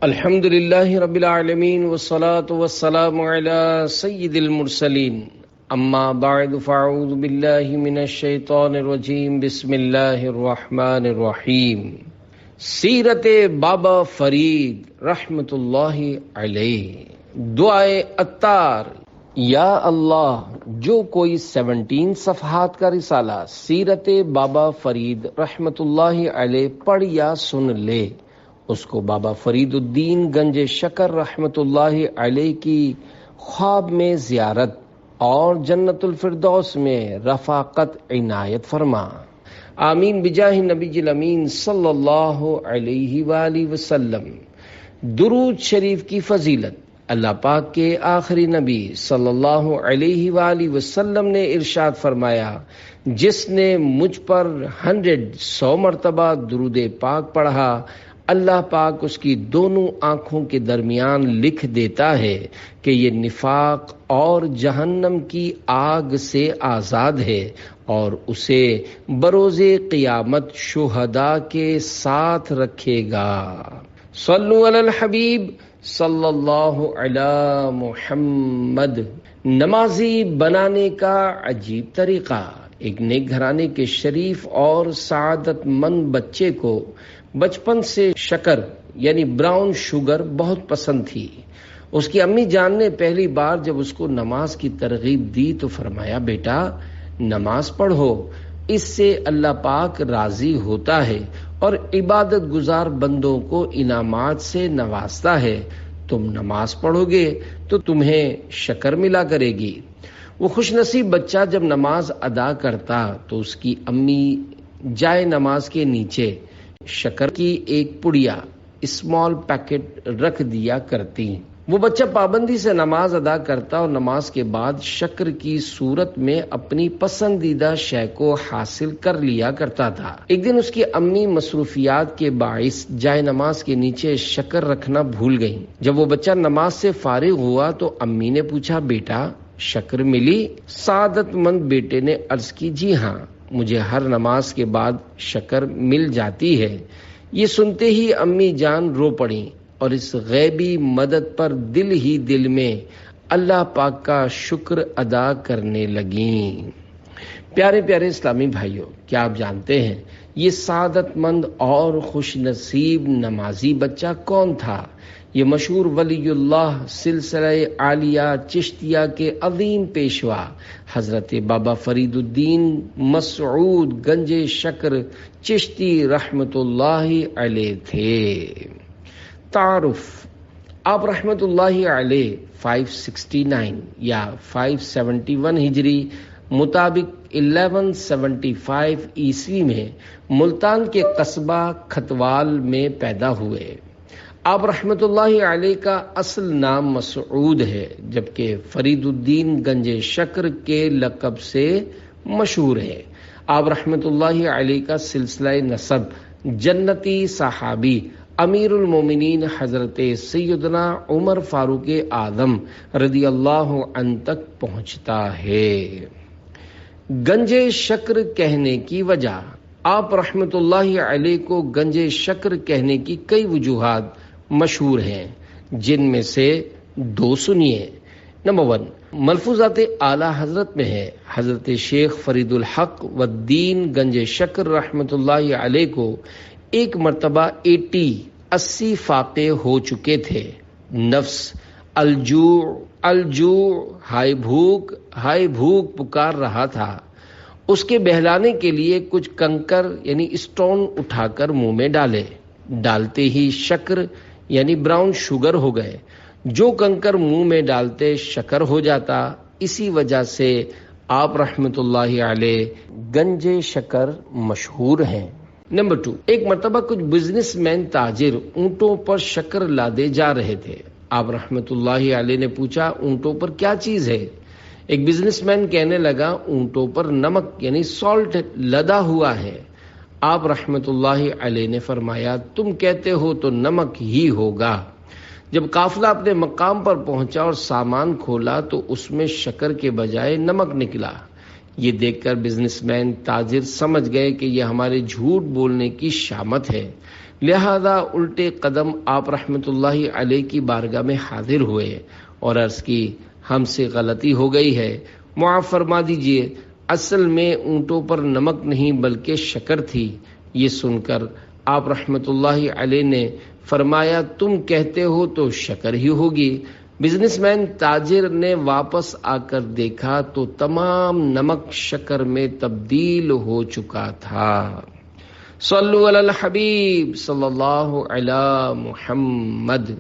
الحمد للہ رب العالمین والصلاة والسلام علی سید المرسلین اما بعد فاعوذ باللہ من الشیطان الرجیم بسم اللہ الرحمن الرحیم۔ سیرت بابا فرید رحمت اللہ علیہ، دعائے عطار۔ یا اللہ، جو کوئی 17 صفحات کا رسالہ سیرت بابا فرید رحمت اللہ علیہ پڑھ یا سن لے، اس کو بابا فرید الدین گنج شکر رحمت اللہ علیہ کی خواب میں زیارت اور جنت الفردوس میں رفاقت عنایت فرما، آمین بجاہ نبی الامین صلی اللہ علیہ وآلہ وسلم۔ درود شریف کی فضیلت۔ اللہ پاک کے آخری نبی صلی اللہ علیہ وآلہ وسلم نے ارشاد فرمایا، جس نے مجھ پر 100 مرتبہ درود پاک پڑھا، اللہ پاک اس کی دونوں آنکھوں کے درمیان لکھ دیتا ہے کہ یہ نفاق اور جہنم کی آگ سے آزاد ہے، اور اسے بروز قیامت شہداء کے ساتھ رکھے گا۔ صلو علی الحبیب صلی اللہ علی محمد۔ نمازی بنانے کا عجیب طریقہ۔ ایک نیک گھرانے کے شریف اور سعادت مند بچے کو بچپن سے شکر یعنی براؤن شوگر بہت پسند تھی۔ اس کی امی جان نے پہلی بار جب اس کو نماز کی ترغیب دی تو فرمایا، بیٹا نماز پڑھو، اس سے اللہ پاک راضی ہوتا ہے اور عبادت گزار بندوں کو انعامات سے نوازتا ہے۔ تم نماز پڑھو گے تو تمہیں شکر ملا کرے گی۔ وہ خوش نصیب بچہ جب نماز ادا کرتا تو اس کی امی جائے نماز کے نیچے شکر کی ایک پڑیا اسمال پیکٹ رکھ دیا کرتی۔ وہ بچہ پابندی سے نماز ادا کرتا اور نماز کے بعد شکر کی صورت میں اپنی پسندیدہ شے کو حاصل کر لیا کرتا تھا۔ ایک دن اس کی امی مصروفیات کے باعث جائے نماز کے نیچے شکر رکھنا بھول گئی۔ جب وہ بچہ نماز سے فارغ ہوا تو امی نے پوچھا، بیٹا شکر ملی؟ سعادت مند بیٹے نے عرض کی، جی ہاں، مجھے ہر نماز کے بعد شکر مل جاتی ہے۔ یہ سنتے ہی امی جان رو پڑیں اور اس غیبی مدد پر دل ہی دل میں اللہ پاک کا شکر ادا کرنے لگیں۔ پیارے پیارے اسلامی بھائیوں، کیا آپ جانتے ہیں یہ سعادت مند اور خوش نصیب نمازی بچہ کون تھا؟ یہ مشہور ولی اللہ سلسلہ عالیہ چشتیہ کے عظیم پیشوا حضرت بابا فرید الدین مسعود گنج شکر چشتی رحمت اللہ علیہ تھے۔ تعارف۔ آپ رحمت اللہ علیہ 569 یا 571 ہجری مطابق 1175 عیسوی میں ملتان کے قصبہ کھتوال میں پیدا ہوئے۔ آپ رحمت اللہ علیہ کا اصل نام مسعود ہے، جبکہ فرید الدین گنج شکر کے لقب سے مشہور ہے۔ آپ رحمت اللہ علیہ کا سلسلہ نسب جنتی صحابی امیر المومنین حضرت سیدنا عمر فاروق اعظم رضی اللہ عنہ تک پہنچتا ہے۔ گنج شکر کہنے کی وجہ۔ آپ رحمت اللہ علیہ کو گنج شکر کہنے کی کئی وجوہات مشہور ہیں، جن میں سے 2 سنیے۔ نمبر 1، ملفوظات اعلی حضرت میں ہے، حضرت شیخ فرید الحق والدین گنج شکر رحمت اللہ علیہ کو ایک مرتبہ 80 فاقے ہو چکے تھے۔ نفس الجوع ہائے بھوک پکار رہا تھا۔ اس کے بہلانے کے لیے کچھ کنکر یعنی اسٹون اٹھا کر منہ میں ڈالتے ہی شکر یعنی براؤن شوگر ہو گئے۔ جو کنکر منہ میں ڈالتے شکر ہو جاتا، اسی وجہ سے آپ رحمت اللہ علیہ گنج شکر مشہور ہیں۔ نمبر 2، ایک مرتبہ کچھ بزنس مین تاجر اونٹوں پر شکر لادے جا رہے تھے۔ آپ رحمت اللہ علیہ نے پوچھا، اونٹوں پر کیا چیز ہے؟ ایک بزنس مین کہنے لگا، اونٹوں پر نمک یعنی سالٹ لدا ہوا ہے۔ آپ رحمت اللہ علیہ نے فرمایا، تم کہتے ہو تو نمک ہی ہوگا۔ جب قافلہ اپنے مقام پر پہنچا اور سامان کھولا تو اس میں شکر کے بجائے نمک نکلا۔ یہ دیکھ کر بزنس مین تاجر سمجھ گئے کہ یہ ہمارے جھوٹ بولنے کی شامت ہے۔ لہذا الٹے قدم آپ رحمۃ اللہ علیہ کی بارگاہ میں حاضر ہوئے اور عرض کی ہم سے غلطی ہو گئی ہے، معاف فرما دیجئے، اصل میں اونٹوں پر نمک نہیں بلکہ شکر تھی۔ یہ سن کر آپ رحمۃ اللہ علیہ نے فرمایا تم کہتے ہو تو شکر ہی ہوگی۔ بزنس مین تاجر نے واپس آ کر دیکھا تو تمام نمک شکر میں تبدیل ہو چکا تھا۔ صلو علی الحبیب صلی اللہ علی محمد۔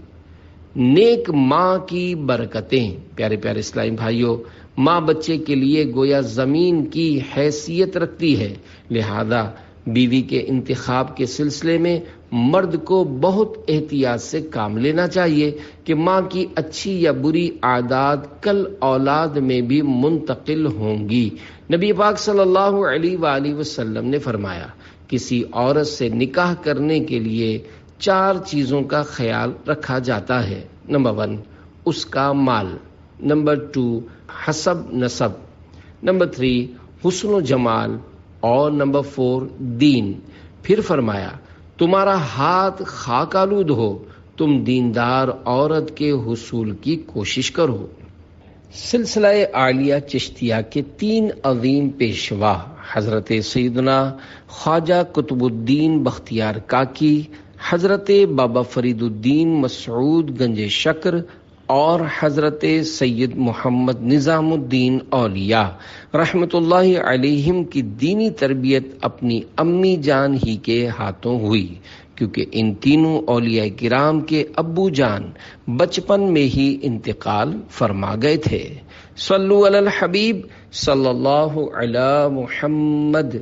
نیک ماں کی برکتیں، پیارے پیارے اسلامی بھائیوں، ماں بچے کے لیے گویا زمین کی حیثیت رکھتی ہے، لہذا بیوی کے انتخاب کے سلسلے میں مرد کو بہت احتیاط سے کام لینا چاہیے کہ ماں کی اچھی یا بری عادات کل اولاد میں بھی منتقل ہوں گی۔ نبی پاک صلی اللہ علیہ وآلہ وسلم نے فرمایا کسی عورت سے نکاح کرنے کے لیے 4 چیزوں کا خیال رکھا جاتا ہے۔ نمبر 1 اس کا مال، نمبر 2 حسب نسب، نمبر 3 حسن و جمال، اور نمبر 4 دین۔ پھر فرمایا تمہارا ہاتھ خاک آلود ہو، تم دیندار عورت کے حصول کی کوشش کرو۔ سلسلہ عالیہ چشتیہ کے 3 عظیم پیشوا حضرت سیدنا خواجہ قطب الدین بختیار کاکی، حضرت بابا فرید الدین مسعود گنج شکر اور حضرت سید محمد نظام الدین اولیاء رحمت اللہ علیہم کی دینی تربیت اپنی امی جان ہی کے ہاتھوں ہوئی، کیونکہ ان تینوں اولیاء کرام کے ابو جان بچپن میں ہی انتقال فرما گئے تھے۔ صلو علی الحبیب صلی اللہ علی محمد۔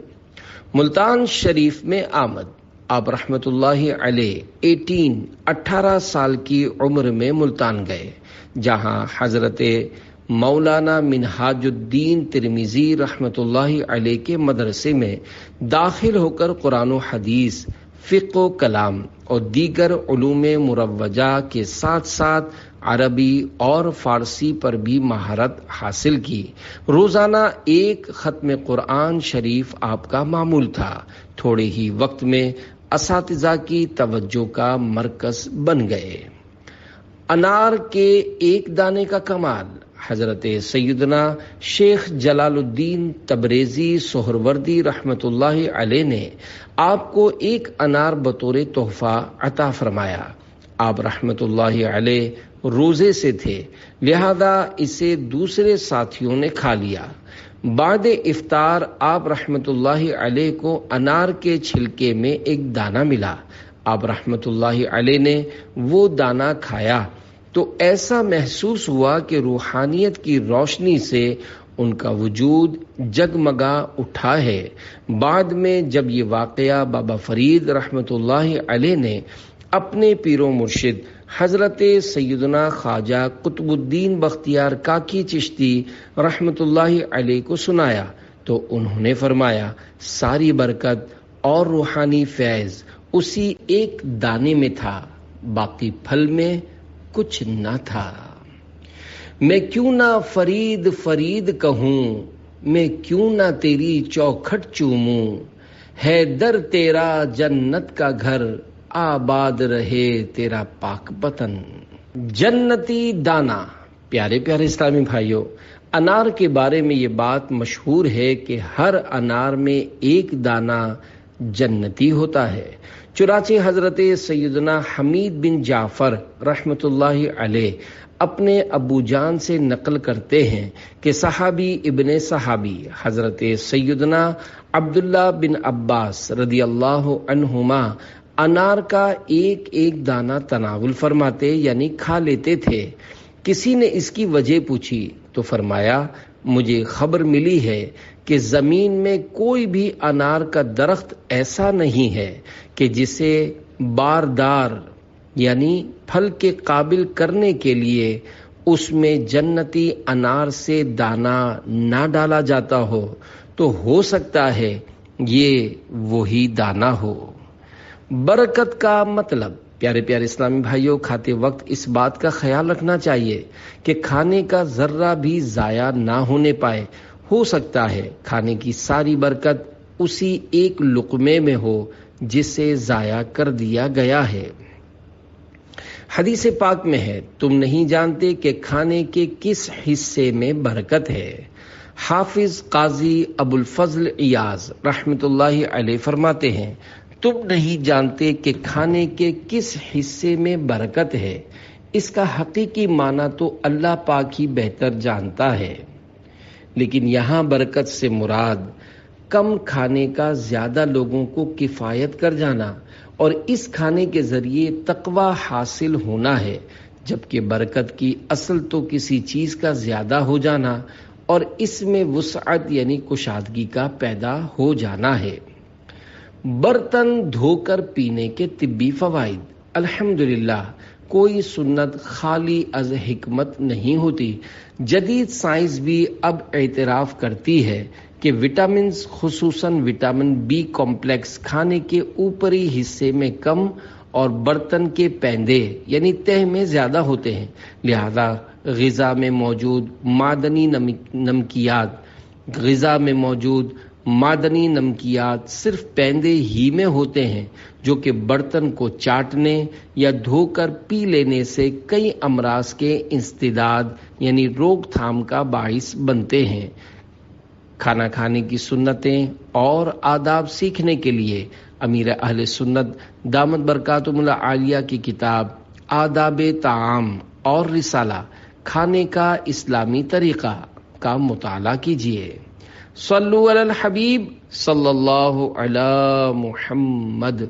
ملتان شریف میں آمد، آپ رحمت اللہ علیہ 18 سال کی عمر میں ملتان گئے، جہاں حضرت مولانا منہاج الدین ترمذی رحمت اللہ علیہ کے مدرسے میں داخل ہو کر قرآن و حدیث، فقہ و کلام اور دیگر علوم مروجہ کے ساتھ ساتھ عربی اور فارسی پر بھی مہارت حاصل کی۔ روزانہ 1 ختم قرآن شریف آپ کا معمول تھا۔ تھوڑے ہی وقت میں اساتذہ کی توجہ کا مرکز بن گئے۔ انار کے 1 دانے کا کمال، حضرت سیدنا شیخ جلال الدین تبریزی سہروردی رحمت اللہ علیہ نے آپ کو 1 انار بطور تحفہ عطا فرمایا۔ آپ رحمت اللہ علیہ روزے سے تھے، لہذا اسے دوسرے ساتھیوں نے کھا لیا۔ بعد افطار آپ رحمت اللہ علیہ کو انار کے چھلکے میں 1 دانہ ملا۔ آپ رحمت اللہ علیہ نے وہ دانہ کھایا تو ایسا محسوس ہوا کہ روحانیت کی روشنی سے ان کا وجود جگمگا اٹھا ہے۔ بعد میں جب یہ واقعہ بابا فرید رحمت اللہ علیہ نے اپنے پیر و مرشد حضرت سیدنا خواجہ قطب الدین بختیار کاکی چشتی رحمت اللہ علیہ کو سنایا تو انہوں نے فرمایا ساری برکت اور روحانی فیض اسی 1 دانے میں تھا، باقی پھل میں کچھ نہ تھا۔ میں کیوں نہ فرید فرید کہوں، میں کیوں نہ تیری چوکھٹ چوموں، ہے در تیرا جنت کا گھر، آباد رہے تیرا پاک وطن۔ جنتی دانہ، پیارے پیارے اسلامی بھائیوں، انار کے بارے میں یہ بات مشہور ہے کہ ہر انار میں 1 دانہ جنتی ہوتا ہے۔ چنانچہ حضرت سیدنا حمید بن جعفر رحمت اللہ علیہ اپنے ابو جان سے نقل کرتے ہیں کہ صحابی ابن صحابی حضرت سیدنا عبداللہ بن عباس رضی اللہ عنہما انار کا 1 دانہ تناول فرماتے یعنی کھا لیتے تھے۔ کسی نے اس کی وجہ پوچھی تو فرمایا مجھے خبر ملی ہے کہ زمین میں کوئی بھی انار کا درخت ایسا نہیں ہے کہ جسے باردار یعنی پھل کے قابل کرنے کے لیے اس میں جنتی انار سے دانہ نہ ڈالا جاتا ہو، تو ہو سکتا ہے یہ وہی دانہ ہو۔ برکت کا مطلب، پیارے پیارے اسلامی بھائیوں، کھاتے وقت اس بات کا خیال رکھنا چاہیے کہ کھانے کا ذرہ بھی ضائع نہ ہونے پائے۔ ہو سکتا ہے کھانے کی ساری برکت اسی 1 لقمے میں ہو جسے ضائع کر دیا گیا ہے۔ حدیث پاک میں ہے، تم نہیں جانتے کہ کھانے کے کس حصے میں برکت ہے۔ حافظ قاضی ابو الفضل عیاض رحمۃ اللہ علیہ فرماتے ہیں، تم نہیں جانتے کہ کھانے کے کس حصے میں برکت ہے، اس کا حقیقی معنی تو اللہ پاک ہی بہتر جانتا ہے، لیکن یہاں برکت سے مراد کم کھانے کا زیادہ لوگوں کو کفایت کر جانا اور اس کھانے کے ذریعے تقوی حاصل ہونا ہے، جبکہ برکت کی اصل تو کسی چیز کا زیادہ ہو جانا اور اس میں وسعت یعنی کشادگی کا پیدا ہو جانا ہے۔ برتن دھو کر پینے کے طبی فوائد۔ الحمدللہ کوئی سنت خالی از حکمت نہیں ہوتی۔ جدید سائنس بھی اب اعتراف کرتی ہے کہ وٹامنز خصوصاً وٹامن بی کمپلیکس کھانے کے اوپری حصے میں کم اور برتن کے پیندے یعنی تہہ میں زیادہ ہوتے ہیں، لہذا غذا میں موجود معدنی نمکیات صرف پیندے ہی میں ہوتے ہیں، جو کہ برتن کو چاٹنے یا دھو کر پی لینے سے کئی امراض کے انسداد یعنی روک تھام کا باعث بنتے ہیں۔ کھانا کھانے کی سنتیں اور آداب سیکھنے کے لیے امیر اہل سنت دامت برکاتہم العالیہ کی کتاب آداب طعام اور رسالہ کھانے کا اسلامی طریقہ کا مطالعہ کیجیے۔ صلو علی الحبیب صلی اللہ علی محمد۔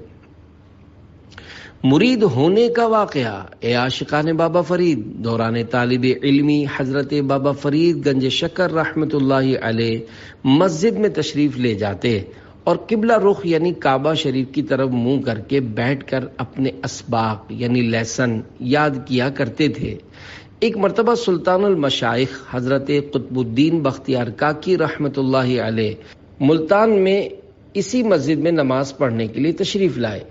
مرید ہونے کا واقعہ۔ اے عاشقان بابا فرید، دوران طالب علمی حضرت بابا فرید گنج شکر رحمت اللہ علیہ مسجد میں تشریف لے جاتے اور قبلہ رخ یعنی کعبہ شریف کی طرف منہ کر کے بیٹھ کر اپنے اسباق یعنی لیسن یاد کیا کرتے تھے۔ ایک مرتبہ سلطان المشائخ حضرت قطب الدین بختیار کاکی رحمت اللہ علیہ ملتان میں اسی مسجد میں نماز پڑھنے کے لیے تشریف لائے۔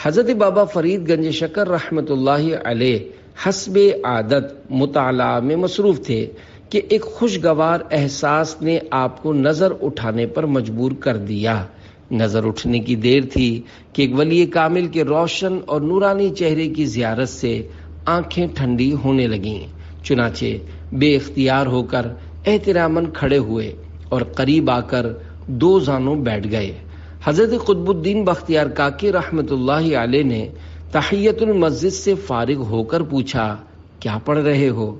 حضرت بابا فرید گنج شکر رحمت اللہ علیہ حسب عادت مطالعہ میں مصروف تھے کہ ایک خوشگوار احساس نے آپ کو نظر اٹھانے پر مجبور کر دیا۔ نظر اٹھنے کی دیر تھی کہ ایک ولی کامل کے روشن اور نورانی چہرے کی زیارت سے آنکھیں ٹھنڈی ہونے لگیں، چنانچہ بے اختیار ہو کر احتراماً کھڑے ہوئے اور قریب آ کر دو زانوں بیٹھ گئے۔ حضرت قطب الدین بختیار کاکی رحمت اللہ علیہ نے تحیت المسجد سے فارغ ہو کر پوچھا، کیا پڑھ رہے ہو؟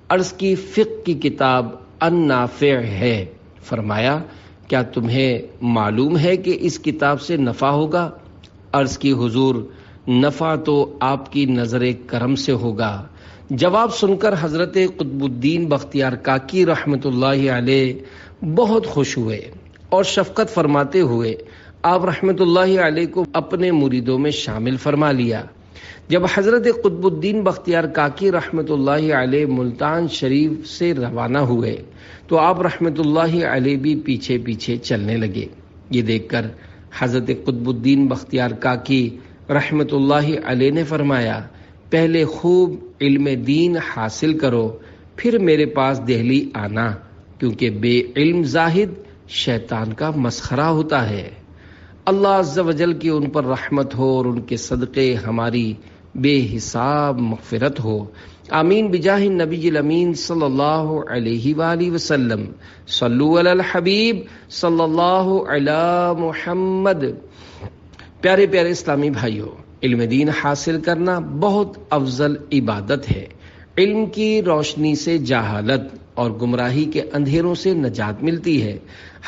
عرض کی فقہ کی کتاب النافع ہے۔ فرمایا، کیا تمہیں معلوم ہے کہ اس کتاب سے نفع ہوگا؟ عرض کی حضور، نفع تو آپ کی نظر کرم سے ہوگا۔ جواب سن کر حضرت قطب الدین بختیار کاکی رحمت اللہ علیہ بہت خوش ہوئے اور شفقت فرماتے ہوئے آپ رحمت اللہ علیہ کو اپنے مریدوں میں شامل فرما لیا۔ جب حضرت قطب الدین بختیار کاکی رحمت اللہ علیہ ملتان شریف سے روانہ ہوئے تو آپ رحمت اللہ علیہ بھی پیچھے پیچھے چلنے لگے۔ یہ دیکھ کر حضرت قطب الدین بختیار کاکی رحمت اللہ علیہ نے فرمایا، پہلے خوب علم دین حاصل کرو، پھر میرے پاس دہلی آنا، کیونکہ بے علم زاہد شیطان کا مسخرہ ہوتا ہے۔ اللہ عز و جل کی ان پر رحمت ہو اور ان کے صدقے ہماری بے حساب مغفرت ہو، آمین بجاہ النبی الامین صلی اللہ علیہ وآلہ وسلم۔ صلو علی الحبیب صلی اللہ علی محمد۔ پیارے پیارے اسلامی بھائیوں، علم دین حاصل کرنا بہت افضل عبادت ہے۔ علم کی روشنی سے جہالت اور گمراہی کے اندھیروں سے نجات ملتی ہے۔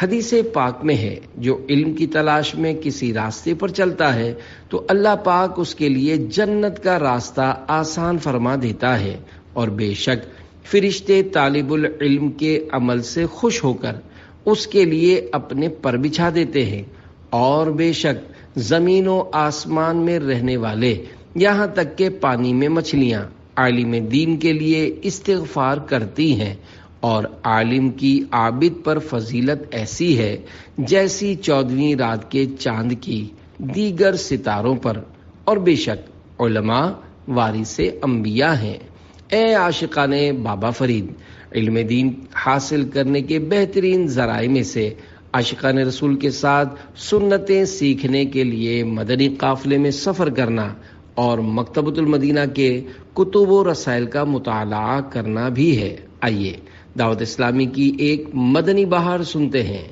حدیث پاک میں ہے، جو علم کی تلاش میں کسی راستے پر چلتا ہے تو اللہ پاک اس کے لیے جنت کا راستہ آسان فرما دیتا ہے، اور بے شک فرشتے طالب العلم کے عمل سے خوش ہو کر اس کے لیے اپنے پر بچھا دیتے ہیں، اور بے شک زمین و آسمان میں رہنے والے یہاں تک کہ پانی میں مچھلیاں عالم دین کے لیے استغفار کرتی ہیں، اور عالم کی عابد پر فضیلت ایسی ہے جیسی 14ویں رات کے چاند کی دیگر ستاروں پر، اور بے شک علماء وارث انبیاء ہیں۔ اے عاشقان بابا فرید، علم دین حاصل کرنے کے بہترین ذرائع میں سے عاشقان رسول کے ساتھ سنتیں سیکھنے کے لیے مدنی قافلے میں سفر کرنا اور مکتبۃ المدینہ کے کتب و رسائل کا مطالعہ کرنا بھی ہے۔ آئیے دعوت اسلامی کی ایک مدنی بہار سنتے ہیں۔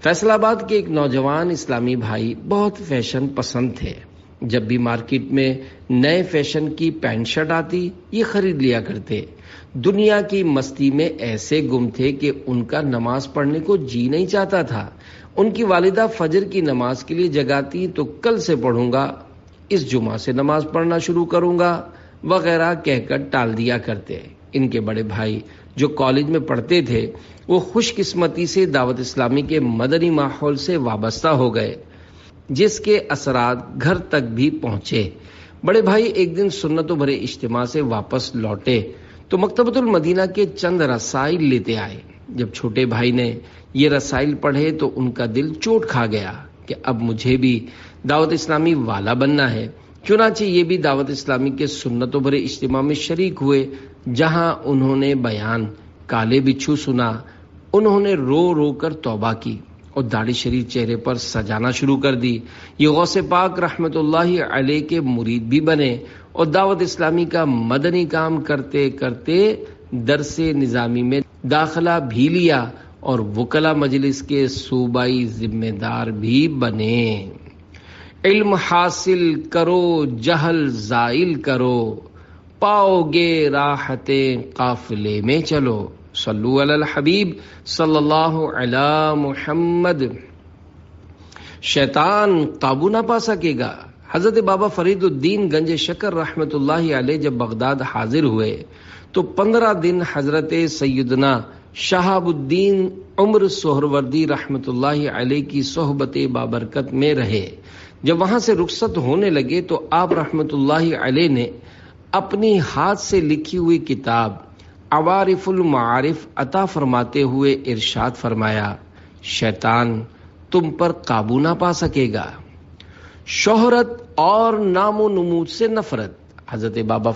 فیصل آباد کے ایک نوجوان اسلامی بھائی بہت فیشن پسند تھے۔ جب بھی مارکیٹ میں نئے فیشن کی پینٹ شرٹ آتی یہ خرید لیا کرتے۔ دنیا کی مستی میں ایسے گم تھے کہ ان کا نماز پڑھنے کو جی نہیں چاہتا تھا۔ ان کی والدہ فجر کی نماز کے لیے جگاتی تو کل سے پڑھوں گا، اس جمعہ سے نماز پڑھنا شروع کروں گا وغیرہ کہہ کر ٹال دیا کرتے۔ ان کے بڑے بھائی جو کالج میں پڑھتے تھے وہ خوش قسمتی سے دعوت اسلامی کے مدنی ماحول سے وابستہ ہو گئے، جس کے اثرات گھر تک بھی پہنچے۔ بڑے بھائی ایک دن سنتوں بھرے اجتماع سے واپس لوٹے تو مکتبۃ المدینہ کے چند رسائل لیتے آئے۔ جب چھوٹے بھائی نے یہ رسائل پڑھے تو ان کا دل چوٹ کھا گیا کہ اب مجھے بھی دعوت اسلامی والا بننا ہے۔ چنانچہ یہ بھی دعوت اسلامی کے سنتوں بھرے اجتماع میں شریک ہوئے، جہاں انہوں نے بیان کالے بچھو سنا۔ انہوں نے رو رو کر توبہ کی اور داڑھی شریف چہرے پر سجانا شروع کر دی۔ یہ غوث پاک رحمت اللہ علیہ کے مرید بھی بنے اور دعوت اسلامی کا مدنی کام کرتے کرتے درس نظامی میں داخلہ بھی لیا اور وکلا مجلس کے صوبائی ذمہ دار بھی بنے۔ علم حاصل کرو جہل زائل کرو، پاؤ گے راحتیں قافلے میں چلو۔ صلو علی الحبیب صلی اللہ علی محمد۔ شیطان قابو نہ پا سکے گا۔ حضرت بابا فرید الدین گنج شکر رحمت اللہ علیہ جب بغداد حاضر ہوئے تو 15 دن حضرت سیدنا شہاب الدین عمر سہروردی رحمت اللہ علیہ کی صحبت بابرکت میں رہے۔ جب وہاں سے رخصت ہونے لگے تو آپ رحمت اللہ علیہ نے اپنی ہاتھ سے لکھی ہوئی کتاب عوارف المعارف عطا فرماتے ہوئے ارشاد فرمایا، شیطان تم پر قابو نہ پا سکے گا۔ شہرت اور نام و نمود سے نفرت۔ حضرت بابا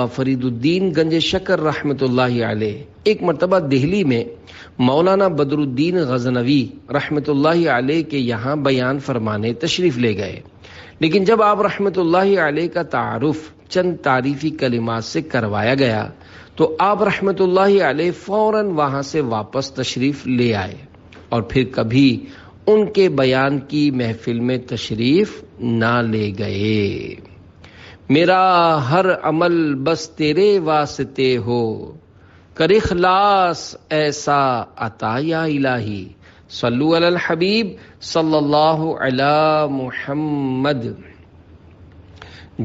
فرید الدین گنج شکر رحمت اللہ علیہ ایک مرتبہ دہلی میں مولانا بدر الدین غزنوی رحمت اللہ علیہ کے یہاں بیان فرمانے تشریف لے گئے، لیکن جب آپ رحمت اللہ علیہ کا تعارف چند تعریفی کلمات سے کروایا گیا تو آپ رحمت اللہ علیہ فوراً وہاں سے واپس تشریف لے آئے اور پھر کبھی ان کے بیان کی محفل میں تشریف نہ لے گئے۔ میرا ہر عمل بس تیرے واسطے ہو، کر اخلاص ایسا عطا یا الہی۔ صلو علی الحبیب صلی اللہ علی محمد۔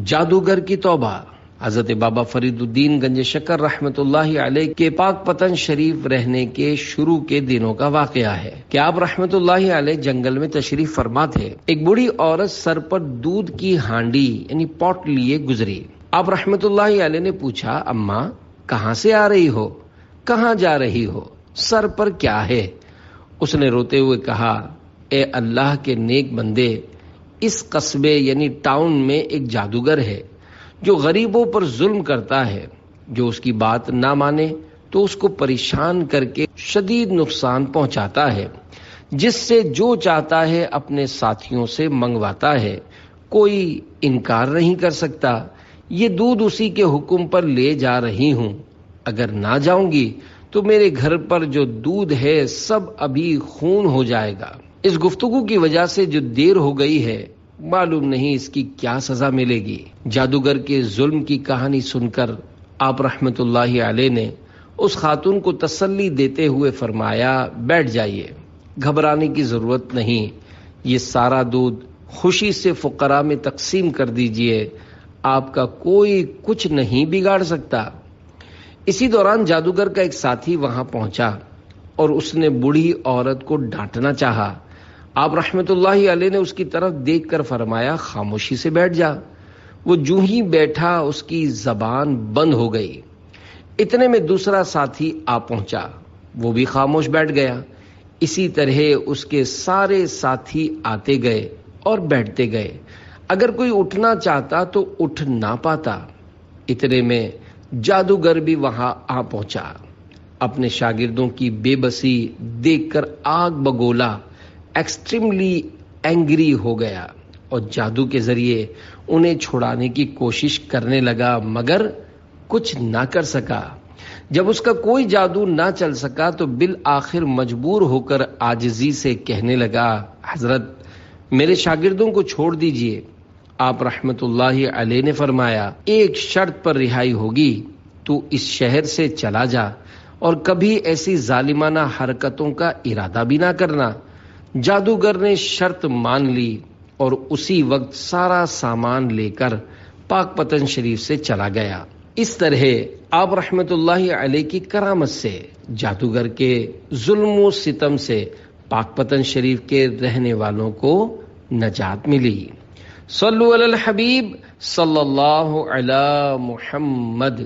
جادوگر کی توبہ۔ حضرت بابا فرید الدین گنج شکر رحمت اللہ علیہ کے پاک پتن شریف رہنے کے شروع کے دنوں کا واقعہ ہے کہ آپ رحمت اللہ علیہ جنگل میں تشریف فرما تھے۔ ایک بوڑھی عورت سر پر دودھ کی ہانڈی یعنی پوٹ لیے گزری۔ آپ رحمت اللہ علیہ نے پوچھا، اماں کہاں سے آ رہی ہو، کہاں جا رہی ہو، سر پر کیا ہے؟ اس نے روتے ہوئے کہا، اے اللہ کے نیک بندے، اس قصبے یعنی ٹاؤن میں ایک جادوگر ہے جو غریبوں پر ظلم کرتا ہے، جو اس کی بات نہ مانے تو اس کو پریشان کر کے شدید نقصان پہنچاتا ہے، جس سے جو چاہتا ہے اپنے ساتھیوں سے منگواتا ہے، کوئی انکار نہیں کر سکتا۔ یہ دودھ اسی کے حکم پر لے جا رہی ہوں، اگر نہ جاؤں گی تو میرے گھر پر جو دودھ ہے سب ابھی خون ہو جائے گا۔ اس گفتگو کی وجہ سے جو دیر ہو گئی ہے، معلوم نہیں اس کی کیا سزا ملے گی۔ جادوگر کے ظلم کی کہانی سن کر آپ رحمت اللہ علیہ نے اس خاتون کو تسلی دیتے ہوئے فرمایا، بیٹھ جائیے، گھبرانے کی ضرورت نہیں، یہ سارا دودھ خوشی سے فقراء میں تقسیم کر دیجئے، آپ کا کوئی کچھ نہیں بگاڑ سکتا۔ اسی دوران جادوگر کا ایک ساتھی وہاں پہنچا اور اس نے بوڑھی عورت کو ڈانٹنا چاہا۔ آپ رحمت اللہ علیہ نے اس کی طرف دیکھ کر فرمایا، خاموشی سے بیٹھ جا۔ وہ جوں ہی بیٹھا اس کی زبان بند ہو گئی۔ اتنے میں دوسرا ساتھی آ پہنچا، وہ بھی خاموش بیٹھ گیا۔ اسی طرح اس کے سارے ساتھی آتے گئے اور بیٹھتے گئے۔ اگر کوئی اٹھنا چاہتا تو اٹھ نہ پاتا۔ اتنے میں جادوگر بھی وہاں آ پہنچا۔ اپنے شاگردوں کی بے بسی دیکھ کر آگ بگولا ایکسٹریملی اینگری ہو گیا اور جادو کے ذریعے انہیں چھڑانے کی کوشش کرنے لگا، مگر کچھ نہ کر سکا۔ جب اس کا کوئی جادو نہ چل سکا تو بالآخر مجبور ہو کر عاجزی سے کہنے لگا، حضرت میرے شاگردوں کو چھوڑ دیجئے۔ آپ رحمت اللہ علیہ نے فرمایا، ایک شرط پر رہائی ہوگی، تو اس شہر سے چلا جا اور کبھی ایسی ظالمانہ حرکتوں کا ارادہ بھی نہ کرنا۔ جادوگر نے شرط مان لی اور اسی وقت سارا سامان لے کر پاک پتن شریف سے چلا گیا۔ اس طرح آپ رحمت اللہ علیہ کی کرامت سے جادوگر کے ظلم و ستم سے پاک پتن شریف کے رہنے والوں کو نجات ملی۔ صلو علی الحبیب صلی اللہ علی محمد۔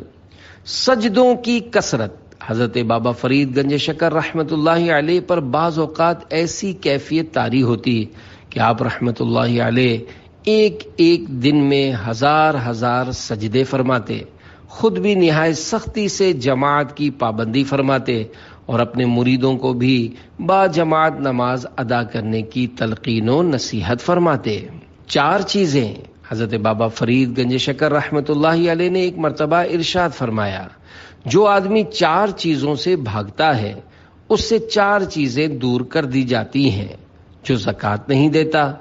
سجدوں کی کثرت۔ حضرت بابا فرید گنج شکر رحمت اللہ علیہ پر بعض اوقات ایسی کیفیت طاری ہوتی کہ آپ رحمت اللہ علیہ ایک ایک دن میں ہزار ہزار سجدے فرماتے، خود بھی نہایت سختی سے جماعت کی پابندی فرماتے اور اپنے مریدوں کو بھی با جماعت نماز ادا کرنے کی تلقین و نصیحت فرماتے۔ 4 چیزیں حضرت بابا فرید گنج شکر رحمت اللہ علیہ نے ایک مرتبہ ارشاد فرمایا، جو آدمی 4 چیزوں سے بھاگتا ہے اس سے 4 چیزیں دور کر دی جاتی ہیں۔ جو زکوٰۃ نہیں دیتا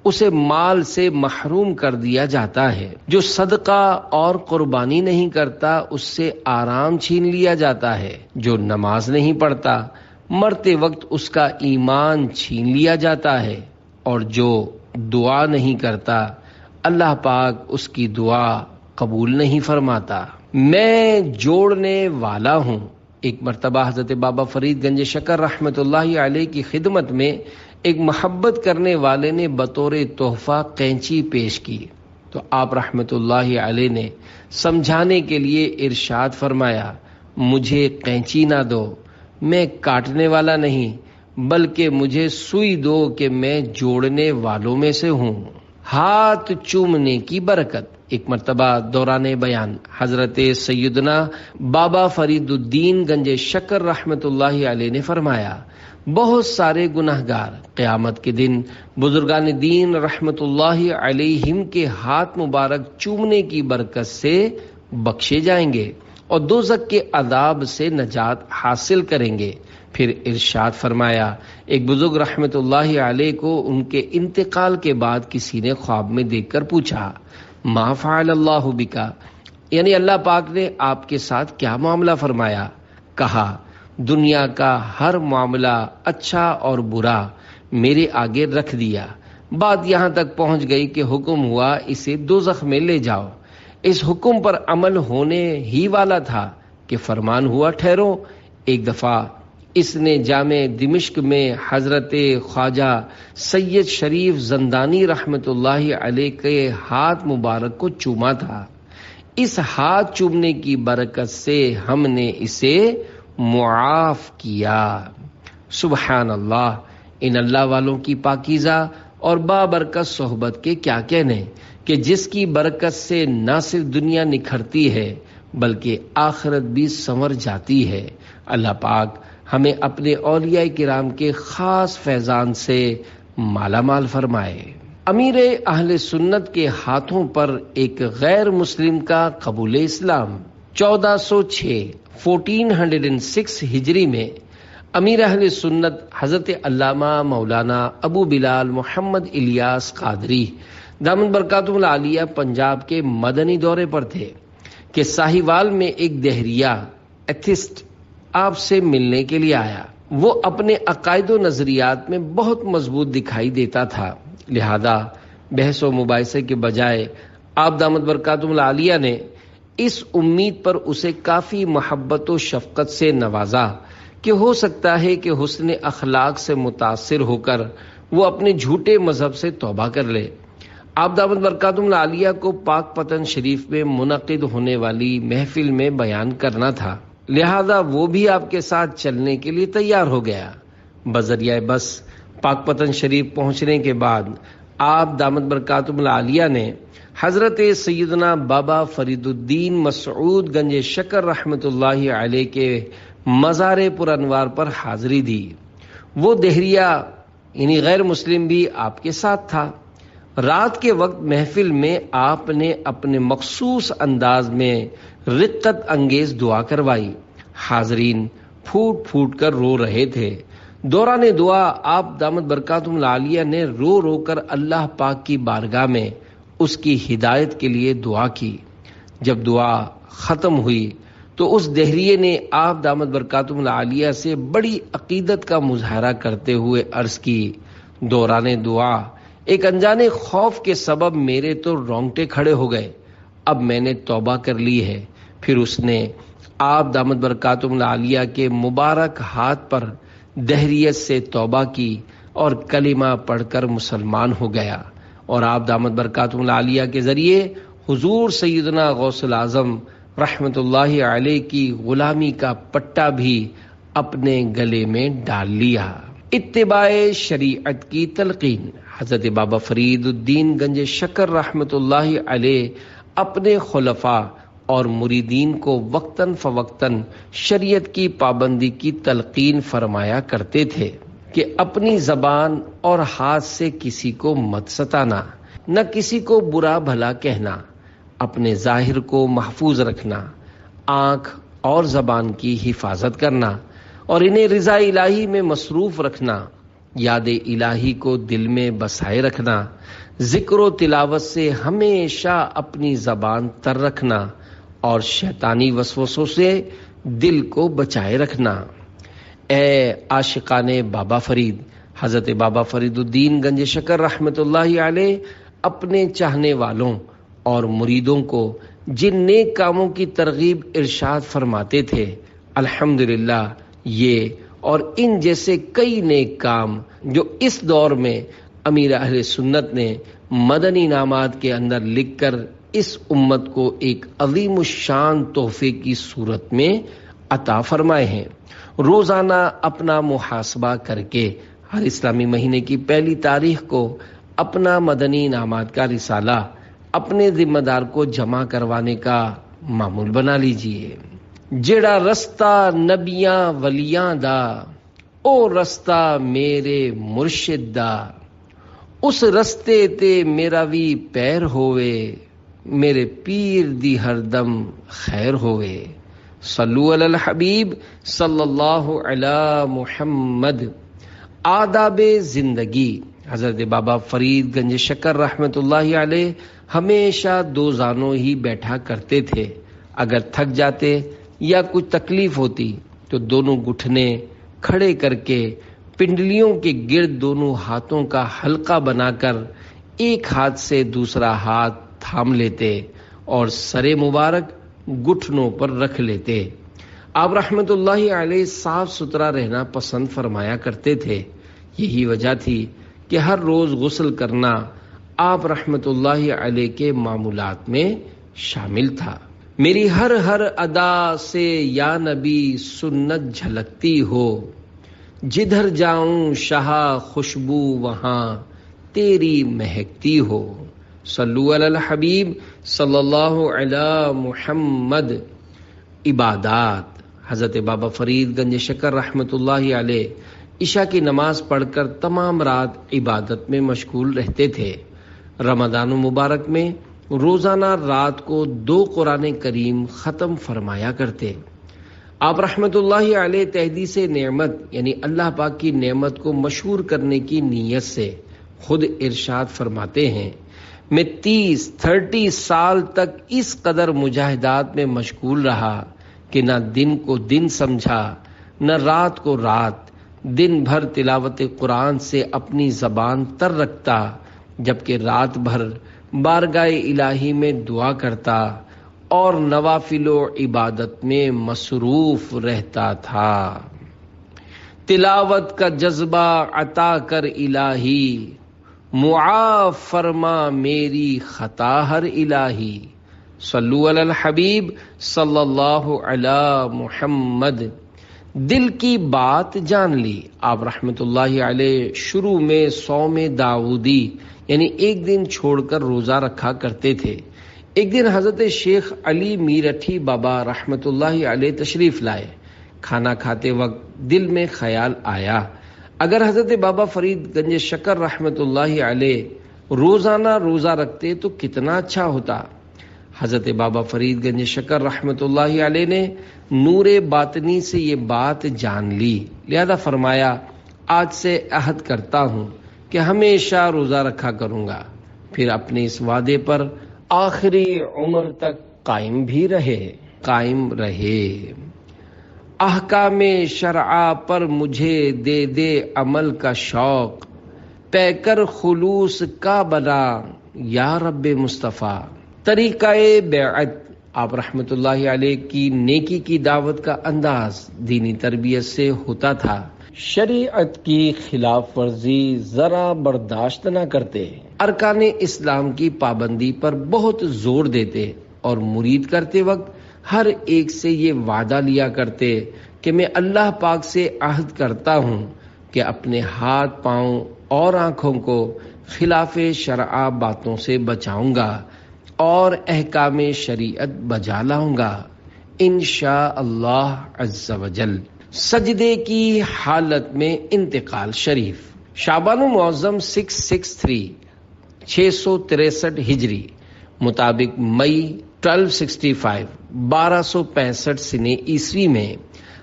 اسے مال سے محروم کر دیا جاتا ہے، جو صدقہ اور قربانی نہیں کرتا اس سے آرام چھین لیا جاتا ہے، جو نماز نہیں پڑھتا مرتے وقت اس کا ایمان چھین لیا جاتا ہے، اور جو دعا نہیں کرتا اللہ پاک اس کی دعا قبول نہیں فرماتا۔ میں جوڑنے والا ہوں۔ ایک مرتبہ حضرت بابا فرید گنج شکر رحمت اللہ علیہ کی خدمت میں ایک محبت کرنے والے نے بطور تحفہ قینچی پیش کی تو آپ رحمت اللہ علیہ نے سمجھانے کے لیے ارشاد فرمایا، مجھے قینچی نہ دو، میں کاٹنے والا نہیں بلکہ مجھے سوئی دو کہ میں جوڑنے والوں میں سے ہوں۔ ہاتھ چومنے کی برکت۔ ایک مرتبہ دوران بیان حضرت سیدنا بابا فرید الدین گنج شکر رحمت اللہ علیہ نے فرمایا، بہت سارے گناہگار قیامت کے دن بزرگان دین رحمت اللہ علیہم کے ہاتھ مبارک چومنے کی برکت سے بخشے جائیں گے اور دوزخ کے عذاب سے نجات حاصل کریں گے۔ پھر ارشاد فرمایا، ایک بزرگ رحمت اللہ علیہ کو ان کے انتقال کے بعد کسی نے خواب میں دیکھ کر پوچھا، ما فعل اللہ بکا، یعنی اللہ پاک نے آپ کے ساتھ کیا معاملہ فرمایا؟ کہا، دنیا کا ہر معاملہ اچھا اور برا میرے آگے رکھ دیا، بات یہاں تک پہنچ گئی کہ حکم ہوا اسے دوزخ میں لے جاؤ۔ اس حکم پر عمل ہونے ہی والا تھا کہ فرمان ہوا ٹھہرو۔ ایک دفعہ اس نے جامع دمشق میں حضرت خواجہ سید شریف زندانی رحمت اللہ علیہ کے ہاتھ مبارک کو چوما تھا۔ اس ہاتھ چومنے کی برکت سے ہم نے اسے معاف کیا۔ سبحان اللہ، ان اللہ والوں کی پاکیزہ اور بابرکت صحبت کے کیا کہنے کہ جس کی برکت سے نہ صرف دنیا نکھرتی ہے بلکہ آخرت بھی سنور جاتی ہے۔ اللہ پاک ہمیں اپنے اولیاء کرام کے خاص فیضان سے مالا مال فرمائے۔ امیر اہل سنت کے ہاتھوں پر ایک غیر مسلم کا قبول اسلام۔ 1406 ہجری میں امیر اہل سنت حضرت علامہ مولانا ابو بلال محمد الیاس قادری دامن برکاتہ العالیہ پنجاب کے مدنی دورے پر تھے کہ ساہیوال میں ایک دہریہ ایتھسٹ آپ سے ملنے کے لیے آیا۔ وہ اپنے عقائد و نظریات میں بہت مضبوط دکھائی دیتا تھا، لہذا بحث و مباحثے کے بجائے آپ دامت برکاتہ العالیہ نے اس امید پر اسے کافی محبت و شفقت سے نوازا کہ ہو سکتا ہے کہ حسن اخلاق سے متاثر ہو کر وہ اپنے جھوٹے مذہب سے توبہ کر لے۔ آپ دامت برکاتہ العالیہ کو پاک پتن شریف میں منعقد ہونے والی محفل میں بیان کرنا تھا، لہذا وہ بھی آپ کے ساتھ چلنے کے لیے تیار ہو گیا۔ بذریعہ بس پاک پتن شریف پہنچنے کے بعد آپ دامت برکاتہ العالیہ نے حضرت سیدنا بابا فرید الدین مسعود گنج شکر رحمت اللہ علیہ کے مزار پر انوار پر حاضری دی۔ وہ دہریہ یعنی غیر مسلم بھی آپ کے ساتھ تھا۔ رات کے وقت محفل میں آپ نے اپنے مخصوص انداز میں رقت انگیز دعا کروائی۔ حاضرین پھوٹ پھوٹ کر رو رہے تھے۔ دوران دعا آپ دامت برکاتہم العالیہ نے رو رو کر اللہ پاک کی بارگاہ میں اس کی ہدایت کے لیے دعا کی۔ جب دعا ختم ہوئی تو اس دہریے نے آپ دامت برکاتہم العالیہ سے بڑی عقیدت کا مظاہرہ کرتے ہوئے عرض کی، دوران دعا ایک انجانے خوف کے سبب میرے تو رونگٹے کھڑے ہو گئے، اب میں نے توبہ کر لی ہے۔ پھر اس نے آپ دامت برکاتہم العالیہ کے مبارک ہاتھ پر دہریت سے توبہ کی اور کلمہ پڑھ کر مسلمان ہو گیا، اور آپ دامت برکاتہم العالیہ کے ذریعے حضور سیدنا غوث الاعظم رحمت اللہ علیہ کی غلامی کا پٹا بھی اپنے گلے میں ڈال لیا۔ اتباع شریعت کی تلقین۔ حضرت بابا فرید الدین گنج شکر رحمت اللہ علیہ اپنے خلفاء اور مریدین کو وقتاً فوقتاً شریعت کی پابندی کی تلقین فرمایا کرتے تھے کہ اپنی زبان اور ہاتھ سے کسی کو مت ستانا، نہ کسی کو برا بھلا کہنا، اپنے ظاہر کو محفوظ رکھنا، آنکھ اور زبان کی حفاظت کرنا اور انہیں رضا الہی میں مصروف رکھنا، یاد الہی کو دل میں بسائے رکھنا، ذکر و تلاوت سے ہمیشہ اپنی زبان تر رکھنا اور شیطانی وسوسوں سے دل کو بچائے رکھنا۔ اے عاشقان بابا فرید، حضرت بابا فرید الدین گنج شکر رحمت اللہ علیہ اپنے چاہنے والوں اور مریدوں کو جن نیک کاموں کی ترغیب ارشاد فرماتے تھے، الحمدللہ یہ اور ان جیسے کئی نیک کام جو اس دور میں امیر اہل سنت نے مدنی انعامات کے اندر لکھ کر اس امت کو ایک عظیم الشان تحفے کی صورت میں عطا فرمائے ہیں۔ روزانہ اپنا محاسبہ کر کے ہر اسلامی مہینے کی پہلی تاریخ کو اپنا مدنی انعامات کا رسالہ اپنے ذمہ دار کو جمع کروانے کا معمول بنا لیجئے۔ جڑا رستہ نبیاں ولیاں دا، او رستہ میرے مرشد دا، اس رستے تے میرا بھی پیر ہوئے، میرے پیر دی ہر دم خیر ہوئے۔ صلو علی الحبیب صلی اللہ علی محمد۔ آداب زندگی۔ حضرت بابا فرید گنج شکر رحمت اللہ علیہ ہمیشہ دو زانوں ہی بیٹھا کرتے تھے۔ اگر تھک جاتے یا کچھ تکلیف ہوتی تو دونوں گھٹنے کھڑے کر کے پنڈلیوں کے گرد دونوں ہاتھوں کا حلقہ بنا کر ایک ہاتھ سے دوسرا ہاتھ تھام لیتے اور سر مبارک گھٹنوں پر رکھ لیتے۔ آپ رحمت اللہ علیہ صاف ستھرا رہنا پسند فرمایا کرتے تھے۔ یہی وجہ تھی کہ ہر روز غسل کرنا آپ رحمت اللہ علیہ کے معمولات میں شامل تھا۔ میری ہر ادا سے یا نبی سنت جھلکتی ہو، جدھر جاؤں شاہ خوشبو وہاں تیری مہکتی ہو۔ صلو علی الحبیب صلی اللہ علی محمد۔ عبادات۔ حضرت بابا فرید گنج شکر رحمت اللہ علیہ عشاء کی نماز پڑھ کر تمام رات عبادت میں مشغول رہتے تھے۔ رمضان المبارک میں روزانہ رات کو 2 قرآن کریم ختم فرمایا کرتے۔ آپ رحمت اللہ علیہ تحدیث نعمت یعنی اللہ پاک کی نعمت کو مشہور کرنے کی نیت سے خود ارشاد فرماتے ہیں، میں 30 سال تک اس قدر مجاہدات میں مشغول رہا کہ نہ دن کو دن سمجھا نہ رات کو رات، دن بھر تلاوت قرآن سے اپنی زبان تر رکھتا، جبکہ رات بھر بارگاہ الہی میں دعا کرتا اور نوافل و عبادت میں مصروف رہتا تھا۔ تلاوت کا جذبہ عطا کر الہی، معاف فرما میری خطا ہر الہی۔ صلو علی الحبیب صلی اللہ علی محمد۔ دل کی بات جان لی۔ آپ رحمت اللہ علیہ شروع میں صوم داؤدی یعنی ایک دن چھوڑ کر روزہ رکھا کرتے تھے۔ ایک دن حضرت شیخ علی میرٹھی بابا رحمت اللہ علیہ تشریف لائے۔ کھانا کھاتے وقت دل میں خیال آیا اگر حضرت بابا فرید گنج شکر رحمت اللہ علیہ روزانہ روزہ رکھتے تو کتنا اچھا ہوتا۔ حضرت بابا فرید گنج شکر رحمت اللہ علیہ نے نور باطنی سے یہ بات جان لی، لہذا فرمایا آج سے عہد کرتا ہوں کہ ہمیشہ روزہ رکھا کروں گا، پھر اپنے اس وعدے پر آخری عمر تک قائم رہے۔ احکام شرعہ پر مجھے دے دے عمل کا شوق، پے کر خلوص کا بنا یا رب مصطفیٰ۔ طریقہ بیعت، آپ رحمت اللہ علیہ کی نیکی کی دعوت کا انداز دینی تربیت سے ہوتا تھا، شریعت کی خلاف ورزی ذرا برداشت نہ کرتے، ارکان اسلام کی پابندی پر بہت زور دیتے اور مرید کرتے وقت ہر ایک سے یہ وعدہ لیا کرتے کہ میں اللہ پاک سے عہد کرتا ہوں کہ اپنے ہاتھ پاؤں اور آنکھوں کو خلاف شرع باتوں سے بچاؤں گا اور احکام شریعت بجا لاؤں گا انشاء اللہ عز وجل۔ سجدے کی حالت میں انتقال شریف، شعبان المعظم 663 663 ہجری مطابق مئی 1265 1265 سنے عیسوی میں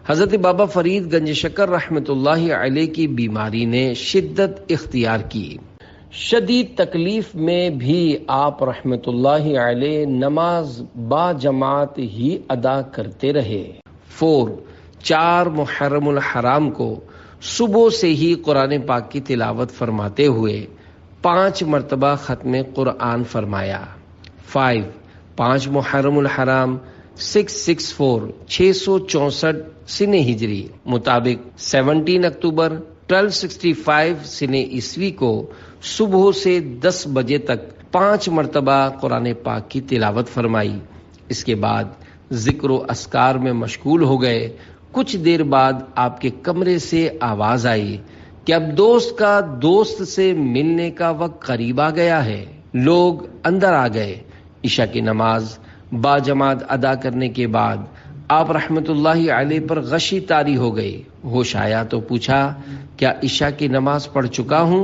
حضرت بابا فرید گنج شکر رحمت اللہ علیہ کی بیماری نے شدت اختیار کی۔ شدید تکلیف میں بھی آپ رحمت اللہ علیہ نماز با جماعت ہی ادا کرتے رہے۔ 4 محرم الحرام کو صبح سے ہی قرآن پاک کی تلاوت فرماتے ہوئے 5 مرتبہ ختم قرآن فرمایا۔ 5 محرم الحرام 664 664 سن ہجری مطابق 17 اکتوبر 1265 سن عیسوی کو صبح سے 10 بجے تک 5 مرتبہ قرآن پاک کی تلاوت فرمائی۔ اس کے بعد ذکر و اذکار میں مشغول ہو گئے۔ کچھ دیر بعد آپ کے کمرے سے آواز آئی کہ اب دوست کا دوست سے ملنے کا وقت قریب آ گیا ہے۔ لوگ اندر آ گئے۔ عشاء کی نماز با جماعت ادا کرنے کے بعد آپ رحمت اللہ علیہ پر غشی طاری ہو گئی۔ ہوش آیا تو پوچھا کیا عشاء کی نماز پڑھ چکا ہوں؟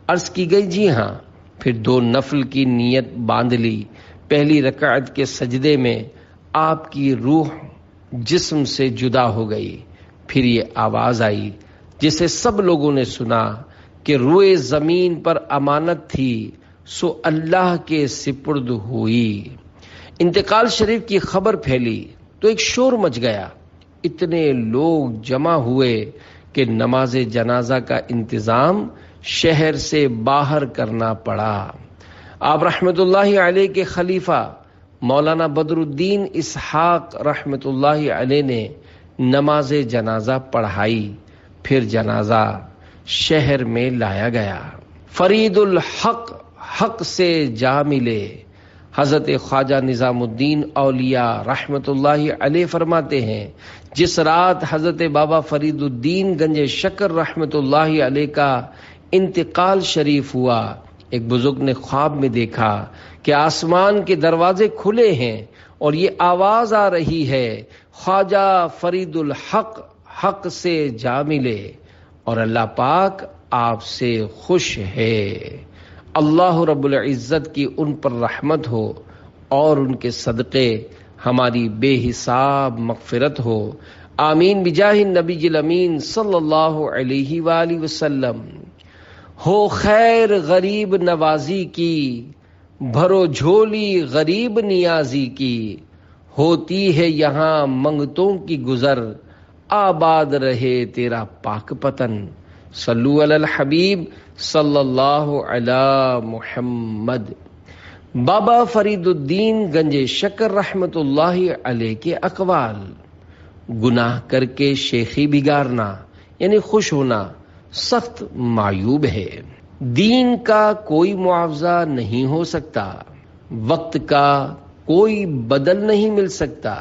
عرض کی گئی جی ہاں۔ پھر 2 نفل کی نیت باندھ لی۔ پہلی رکعت کے سجدے میں آپ کی روح جسم سے جدا ہو گئی۔ پھر یہ آواز آئی جسے سب لوگوں نے سنا کہ روئے زمین پر امانت تھی سو اللہ کے سپرد ہوئی۔ انتقال شریف کی خبر پھیلی تو ایک شور مچ گیا۔ اتنے لوگ جمع ہوئے کہ نماز جنازہ کا انتظام شہر سے باہر کرنا پڑا۔ آپ رحمت اللہ علیہ کے خلیفہ مولانا بدر الدین اسحاق رحمت اللہ علیہ نے نماز جنازہ پڑھائی، پھر جنازہ شہر میں لایا گیا۔ فرید الحق حق سے جا ملے۔ حضرت خواجہ نظام الدین اولیاء رحمت اللہ علیہ فرماتے ہیں جس رات حضرت بابا فرید الدین گنج شکر رحمت اللہ علیہ کا انتقال شریف ہوا، ایک بزرگ نے خواب میں دیکھا کہ آسمان کے دروازے کھلے ہیں اور یہ آواز آ رہی ہے خواجہ فرید الحق حق سے جا ملے اور اللہ پاک آپ سے خوش ہے۔ اللہ رب العزت کی ان پر رحمت ہو اور ان کے صدقے ہماری بے حساب مغفرت ہو، آمین بجاہ النبی الامین صلی اللہ علیہ وآلہ وسلم۔ ہو خیر غریب نوازی کی، بھرو جھولی غریب نیازی کی، ہوتی ہے یہاں منگتوں کی گزر، آباد رہے تیرا پاک پتن۔ صلو علی الحبیب صلی اللہ علی محمد۔ بابا فرید الدین گنج شکر رحمت اللہ علیہ کے اقوال: گناہ کر کے شیخی بگارنا یعنی خوش ہونا سخت معیوب ہے۔ دین کا کوئی معاوضہ نہیں ہو سکتا، وقت کا کوئی بدل نہیں مل سکتا۔